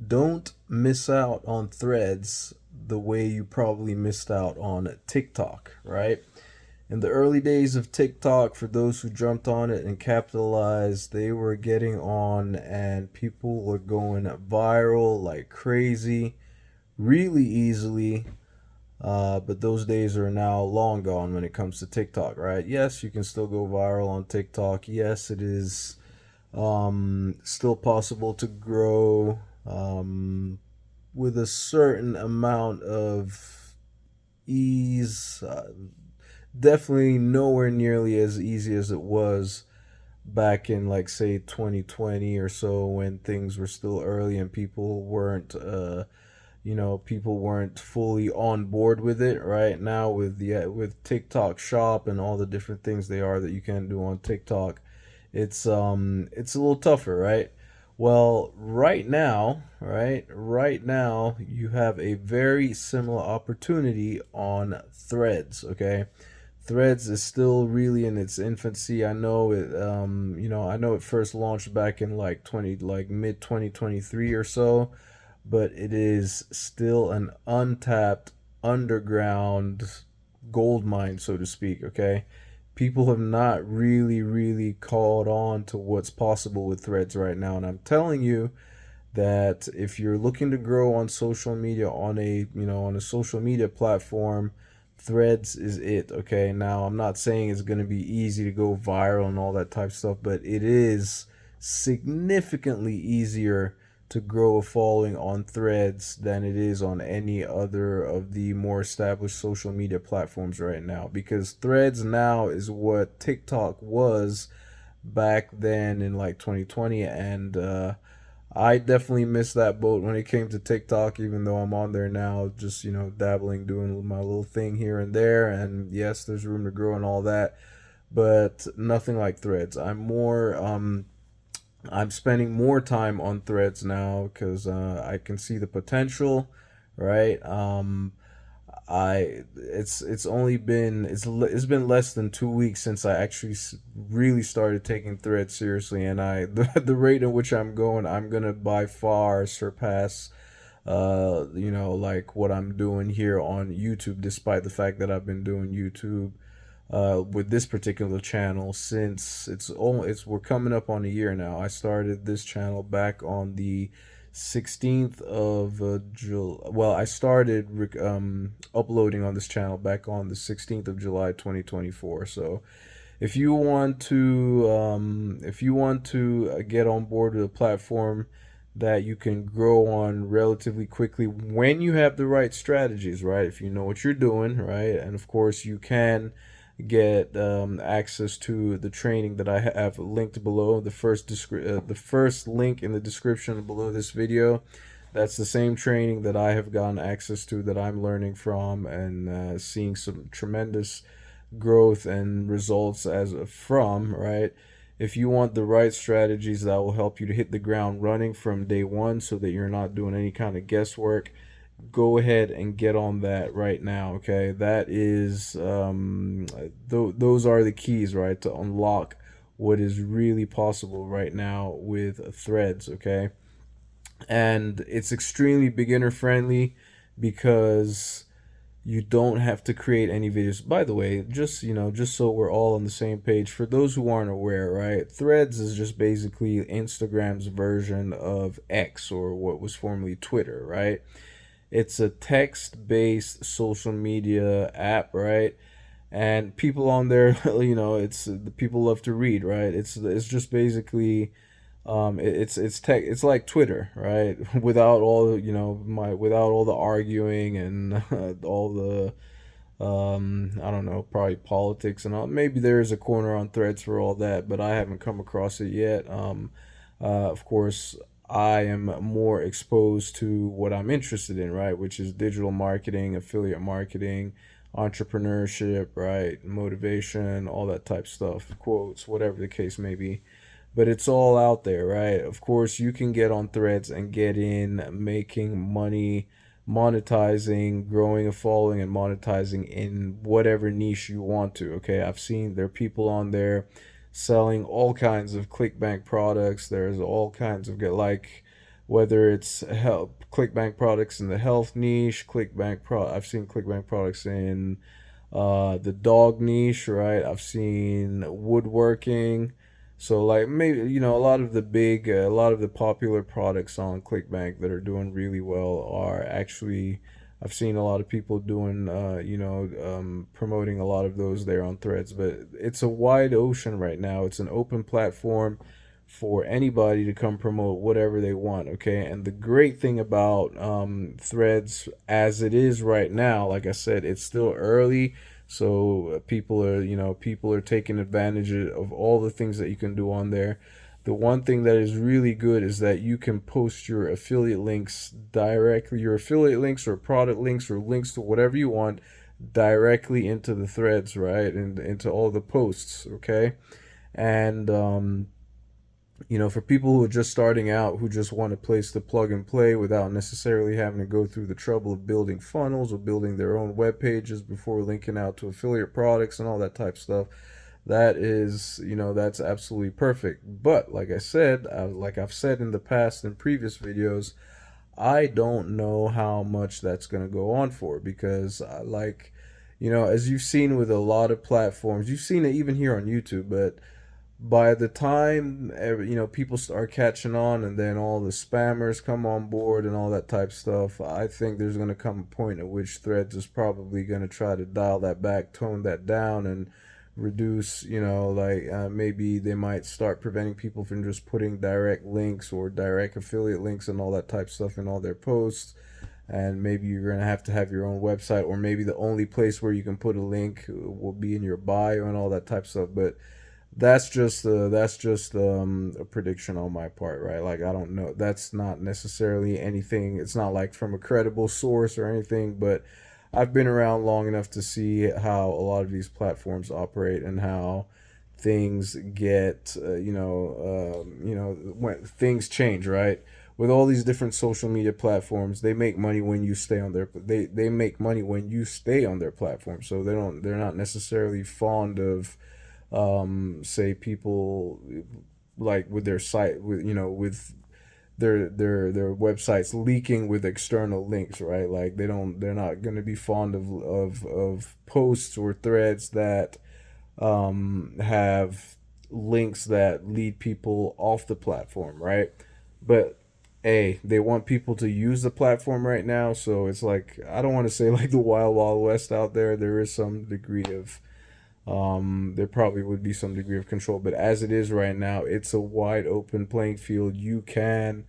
Don't miss out on threads the way you probably missed out on TikTok, right? In the early days of TikTok, for those who jumped on it and capitalized, they were getting on and people were going viral like crazy really easily. But those days are now long gone when it comes to TikTok, right? Yes, you can still go viral on TikTok. Yes, it is still possible to grow with a certain amount of ease. Definitely nowhere nearly as easy as it was back in, like, say 2020 or so, when things were still early and people weren't fully on board with it. Right now, with TikTok Shop and all the different things they are that you can do on TikTok, it's a little tougher, right? Well, right now you have a very similar opportunity on Threads, okay? Threads is still really in its infancy. I know it first launched back in like mid 2023 or so, but it is still an untapped underground gold mine, so to speak, okay? People have not really caught on to what's possible with threads right now, and I'm telling you that if you're looking to grow on social media, on a social media platform, threads is it. Okay, now I'm not saying it's going to be easy to go viral and all that type of stuff, but it is significantly easier to grow a following on threads than it is on any other of the more established social media platforms right now, because threads now is what TikTok was back then in like 2020. And I definitely missed that boat when it came to TikTok, even though I'm on there now, just, dabbling, doing my little thing here and there. And yes, there's room to grow and all that, but nothing like threads. I'm spending more time on threads now because I can see the potential, right? It's been less than 2 weeks since I actually really started taking threads seriously, and the rate in which I'm going, I'm gonna by far surpass like what I'm doing here on YouTube, despite the fact that I've been doing YouTube with this particular channel since it's we're coming up on a year now. I started this channel back on the 16th of July. Well, I started uploading on this channel back on the 16th of July 2024. So if you want to get on board with a platform that you can grow on relatively quickly when you have the right strategies, right? If you know what you're doing, right? And of course, you can get access to the training that I have linked below. The first link in the description below this video. That's the same training that I have gotten access to, that I'm learning from, and seeing some tremendous growth and results as from, right? If you want the right strategies that will help you to hit the ground running from day one so that you're not doing any kind of guesswork, go ahead and get on that right now. Okay, that is those are the keys, right, to unlock what is really possible right now with threads. Okay, and it's extremely beginner friendly because you don't have to create any videos. By the way, just so we're all on the same page, for those who aren't aware, right, threads is just basically Instagram's version of X, or what was formerly Twitter, right? It's a text-based social media app, right? And people on there, it's the people love to read, right? It's just basically, it's like Twitter, right? Without all without all the arguing and all the I don't know, probably politics and all. Maybe there is a corner on threads for all that, but I haven't come across it yet. Of course, I am more exposed to what I'm interested in, right? Which is digital marketing, affiliate marketing, entrepreneurship, right? Motivation, all that type of stuff, quotes, whatever the case may be. But it's all out there, right? Of course, you can get on threads and get in making money, monetizing, growing a following, and monetizing in whatever niche you want to. Okay, I've seen there are people on there selling all kinds of clickbank products. There's all kinds of like whether it's health ClickBank products in the health niche, I've seen ClickBank products in the dog niche, right? I've seen woodworking. So like maybe a lot of the a lot of the popular products on ClickBank that are doing really well are actually I've seen a lot of people doing promoting a lot of those there on Threads, but it's a wide ocean right now. It's an open platform for anybody to come promote whatever they want, okay? And the great thing about Threads as it is right now, like I said, it's still early, so people are taking advantage of all the things that you can do on there. The one thing that is really good is that you can post your affiliate links directly, your affiliate links or product links or links to whatever you want directly into the threads, right? And into all the posts, okay? And for people who are just starting out, who just want a place to plug and play without necessarily having to go through the trouble of building funnels or building their own web pages before linking out to affiliate products and all that type of stuff, that's absolutely perfect. But like I said, like I've said in the past in previous videos, I don't know how much that's going to go on for because, as you've seen with a lot of platforms, you've seen it even here on YouTube, but by the time people start catching on and then all the spammers come on board and all that type of stuff, I think there's going to come a point at which Threads is probably going to try to dial that back, tone that down, and reduce, maybe they might start preventing people from just putting direct links or direct affiliate links and all that type of stuff in all their posts. And maybe you're going to have your own website, or maybe the only place where you can put a link will be in your bio and all that type of stuff. But that's just a prediction on my part, right? Like I don't know. That's not necessarily anything. It's not like from a credible source or anything, but I've been around long enough to see how a lot of these platforms operate and how things get, when things change, right? With all these different social media platforms, they make money when you stay on their they make money when you stay on their platform. So they're not necessarily fond of say people like with their site with their websites leaking with external links, right? Like they're not going to be fond of posts or threads that have links that lead people off the platform, right? But they want people to use the platform right now, so it's like I don't want to say like the wild wild west out there. There is some degree of there probably would be some degree of control, but as it is right now, it's a wide open playing field. You can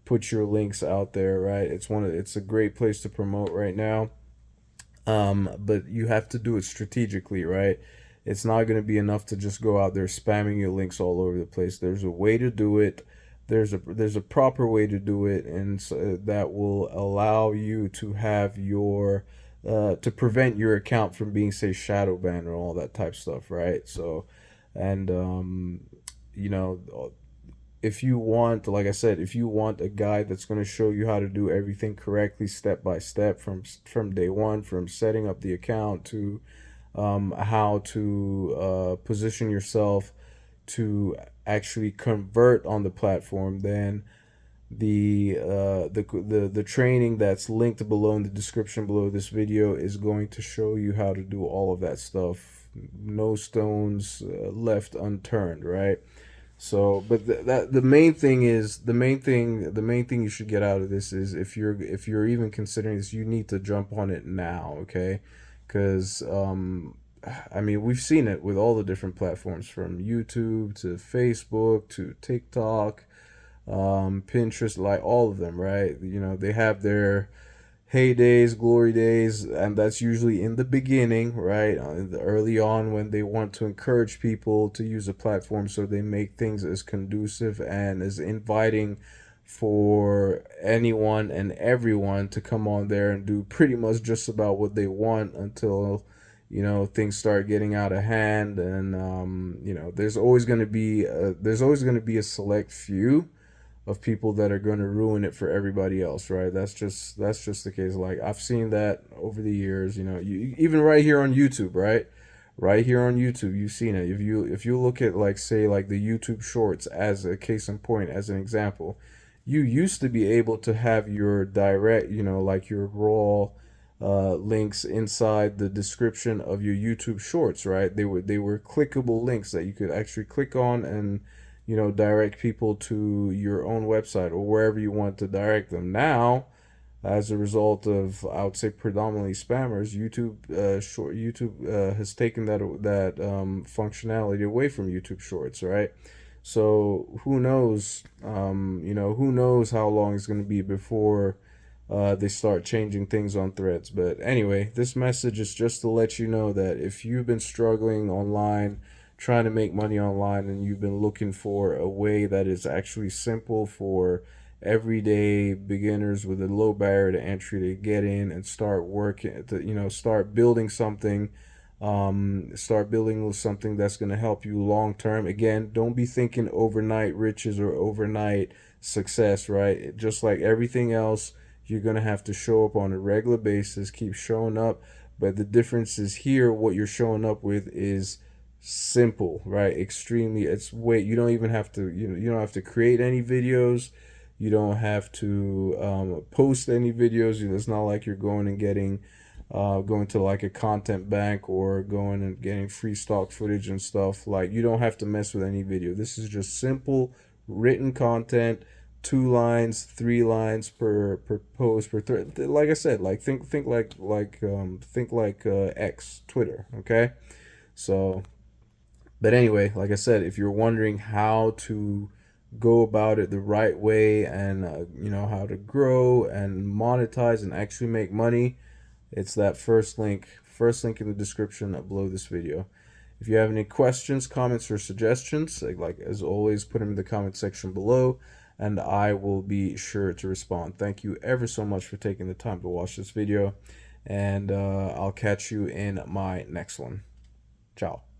put your links out there, right? It's a great place to promote right now. But you have to do it strategically, right? It's not going to be enough to just go out there spamming your links all over the place. There's a way to do it. There's a proper way to do it, and so that will allow you to have your to prevent your account from being, say, shadow banned or all that type of stuff, right? So, and you know, if you want, like I said, if you want a guide that's going to show you how to do everything correctly, step by step, from day one, from setting up the account to how to position yourself to actually convert on the platform, then the training that's linked below in the description below this video is going to show you how to do all of that stuff. No stones left unturned, right? So, but that the main thing you should get out of this is if you're even considering this, you need to jump on it now, okay? Because I mean, we've seen it with all the different platforms from YouTube to Facebook to TikTok, Pinterest, like all of them, right? They have their heydays, glory days, and that's usually in the beginning, right? Early on when they want to encourage people to use a platform, so they make things as conducive and as inviting for anyone and everyone to come on there and do pretty much just about what they want until things start getting out of hand. And there's always going to be a select few of people that are going to ruin it for everybody else, right? That's just the case. Like I've seen that over the years. Even right here on YouTube, right? Right here on YouTube, you've seen it. If you look at, like, say, like the YouTube Shorts as a case in point, as an example, you used to be able to have your direct, like your raw links inside the description of your YouTube shorts, right? They were clickable links that you could actually click on and direct people to your own website or wherever you want to direct them. Now, as a result of, I would say, predominantly spammers, YouTube has taken that functionality away from YouTube Shorts, right? So who knows? Who knows how long it's going to be before they start changing things on Threads. But anyway, this message is just to let you know that if you've been struggling online, trying to make money online, and you've been looking for a way that is actually simple for everyday beginners with a low barrier to entry to get in and start working, to start building something, start building something that's going to help you long term. Again, don't be thinking overnight riches or overnight success, right? Just like everything else, you're going to have to show up on a regular basis, keep showing up. But the difference is here, what you're showing up with is simple, right? Extremely, it's way, you don't even have to, you don't have to create any videos. You don't have to post any videos. It's not like you're going and getting, going to like a content bank or going and getting free stock footage and stuff. Like, you don't have to mess with any video. This is just simple written content, 2 lines, 3 lines per post per thread. Like I said, like think like X, Twitter. Okay, so but anyway, like I said, if you're wondering how to go about it the right way, and how to grow and monetize and actually make money, it's that first link in the description below this video. If you have any questions, comments, or suggestions, like as always, put them in the comment section below, and I will be sure to respond. Thank you ever so much for taking the time to watch this video, and I'll catch you in my next one. Ciao.